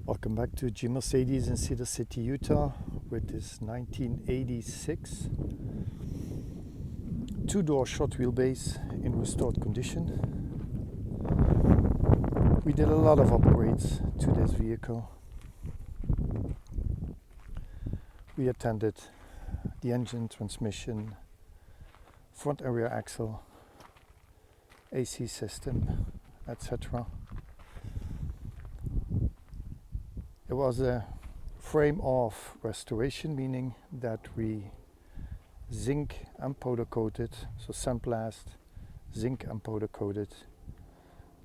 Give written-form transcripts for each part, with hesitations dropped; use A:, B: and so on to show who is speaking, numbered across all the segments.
A: Welcome back to G Mercedes in Cedar City, Utah with this 1986 two-door short wheelbase in restored condition. We did a lot of upgrades to this vehicle. We attended the engine, transmission, front area axle, AC system, etc. It was a frame-off restoration, meaning that we zinc and powder coated, so sandblast, zinc and powder coated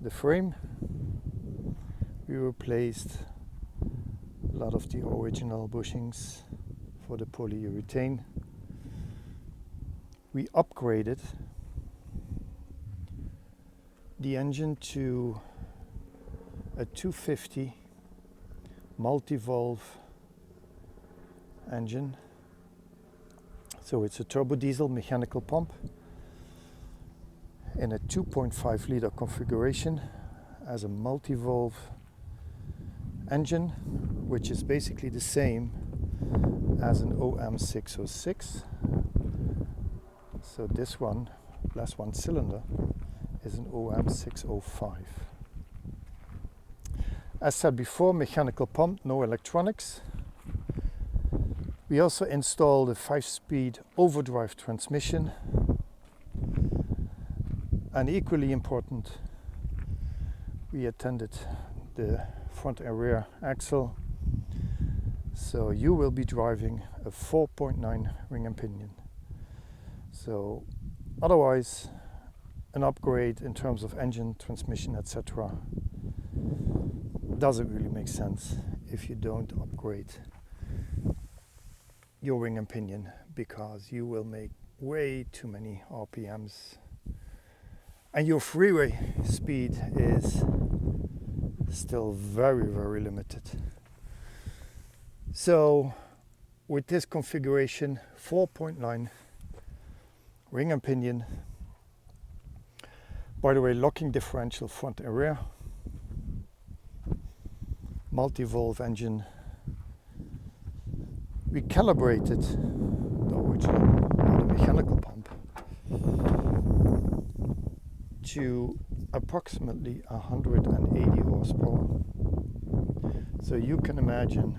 A: the frame. We replaced a lot of the original bushings for the polyurethane. We upgraded the engine to a 250 multi-valve engine. So it's a turbo diesel mechanical pump in a 2.5 liter configuration as a multi-valve engine, which is basically the same as an OM606. So this one, last one cylinder, is an OM605. As said before, mechanical pump, no electronics. We also installed a 5-speed overdrive transmission. And equally important, we attended the front and rear axle. So you will be driving a 4.9 ring and pinion. So otherwise, an upgrade in terms of engine, transmission, etc. doesn't really make sense if you don't upgrade your ring and pinion, because you will make way too many RPMs and your freeway speed is still very, very limited. So with this configuration, 4.9 ring and pinion, by the way, locking differential front and rear, multi-valve engine. We calibrated the original the mechanical pump to approximately 180 horsepower. So you can imagine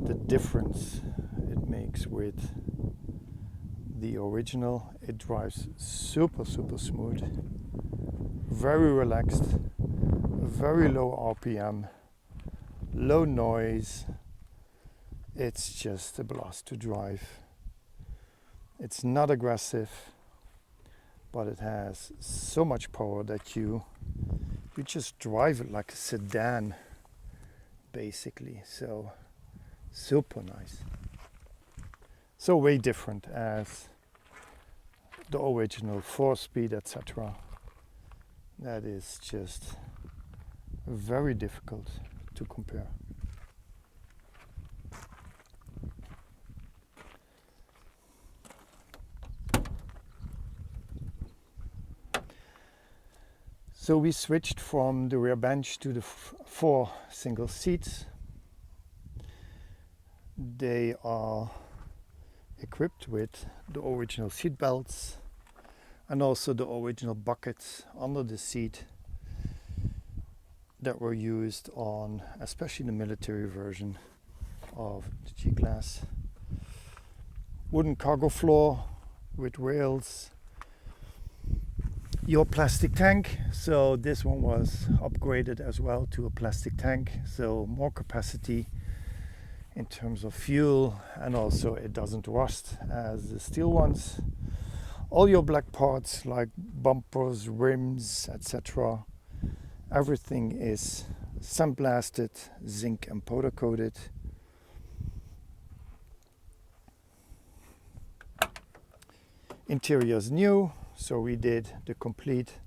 A: the difference it makes with the original. It drives super smooth, very relaxed, very low RPM, low noise. It's just a blast to drive. It's not aggressive, but it has so much power that you just drive it like a sedan, basically. So super nice. So way different as the original 4-speed, etc. That is just very difficult to compare. So we switched from the rear bench to the 4 single seats. They are equipped with the original seat belts and also the original buckets under the seat that were used on especially the military version of the G-Class. Wooden cargo floor with rails. Your plastic tank, so this one was upgraded as well to a plastic tank, so more capacity in terms of fuel, and also it doesn't rust as the steel ones. All your black parts like bumpers, rims, etc., everything is sandblasted, zinc and powder coated. Interior is new, so we did the complete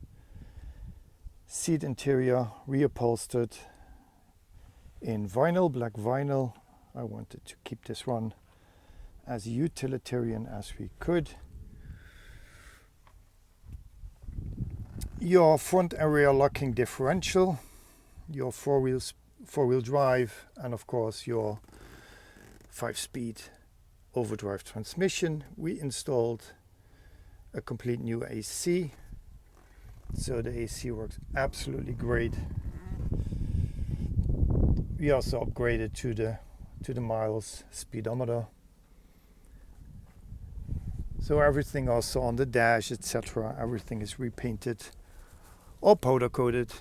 A: seat interior, reupholstered in vinyl, black vinyl. I wanted to keep this one as utilitarian as we could. Your front and rear locking differential, your four-wheel drive, and of course your 5-speed overdrive transmission. We installed a complete new AC, so the AC works absolutely great. We also upgraded to the miles speedometer, so everything also on the dash, etc., everything is repainted or powder coated.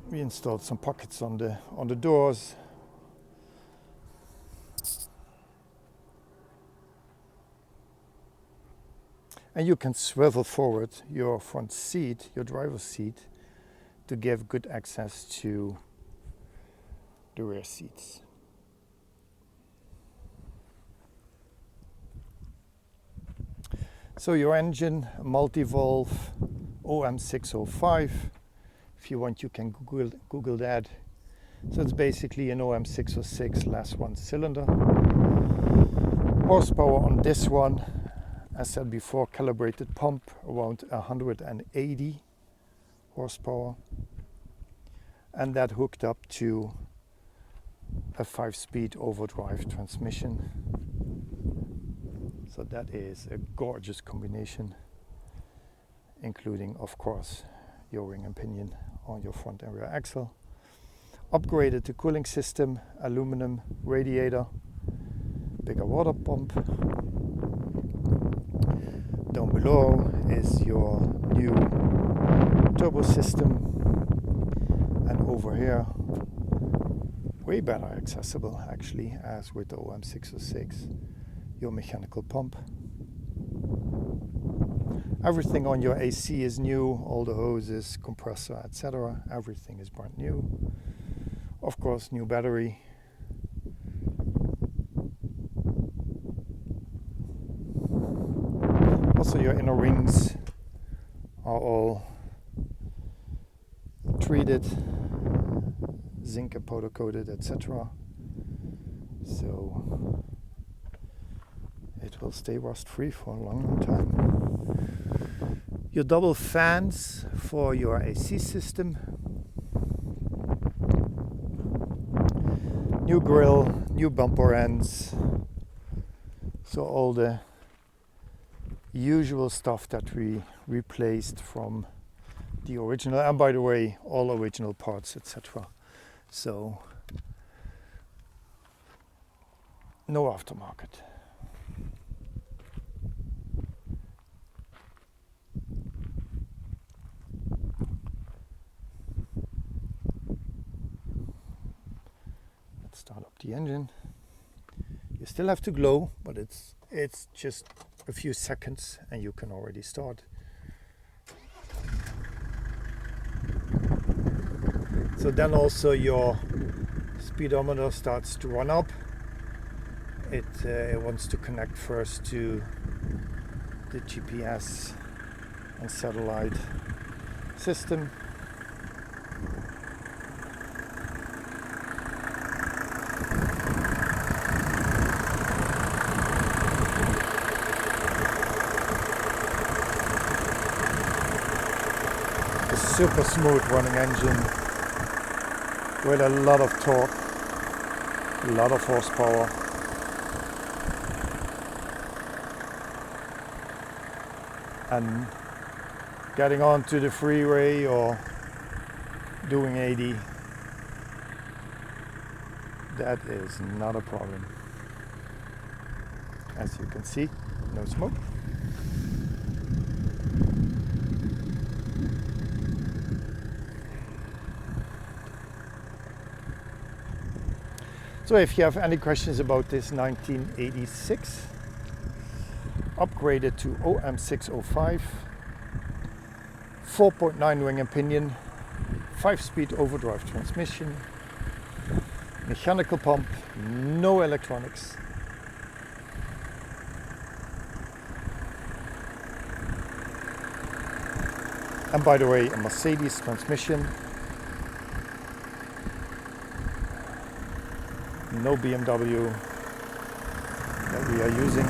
A: We installed some pockets on the doors. And you can swivel forward your front seat, your driver's seat, to give good access to the rear seats. So your engine, multi-valve OM605. If you want, you can Google that. So it's basically an OM606 less one cylinder. Horsepower on this one, as said before, calibrated pump around 180 horsepower, and that hooked up to a 5-speed overdrive transmission. So that is a gorgeous combination, including, of course, your ring and pinion on your front and rear axle. Upgraded to cooling system, aluminum radiator, bigger water pump. Down below is your new turbo system, and over here, way better accessible actually, as with the OM606, your mechanical pump. Everything on your AC is new, all the hoses, compressor, etc. Everything is brand new. Of course, new battery. Also, your inner rings are all treated, zinc and powder coated, etc. So it will stay rust free for a long time. Your double fans for your AC system. New grille, new bumper ends. So all the usual stuff that we replaced from the original, and by the way, all original parts, etc. So no aftermarket. Let's start up the engine. You still have to glow, but it's just a few seconds and you can already start. So then also your speedometer starts to run up. It wants to connect first to the GPS and satellite system. A super smooth running engine with a lot of torque, a lot of horsepower. And getting onto the freeway or doing 80, that is not a problem. As you can see, no smoke. So if you have any questions about this 1986, upgraded to OM605, 4.9 ring and pinion, 5-speed overdrive transmission, mechanical pump, no electronics. And by the way, a Mercedes transmission, no BMW that we are using.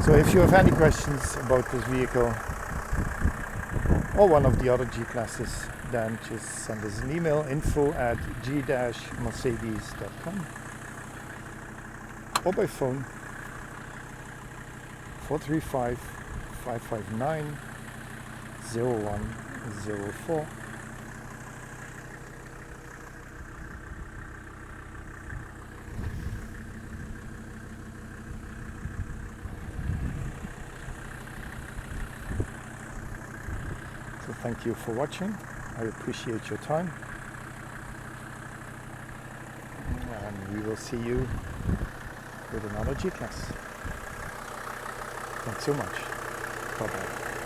A: So if you have any questions about this vehicle or one of the other G-classes, then just send us an email, info@g-mercedes.com, or by phone 435-559-0104. So thank you for watching. I appreciate your time, and we will see you with another G-Class. Thanks so much. Bye-bye.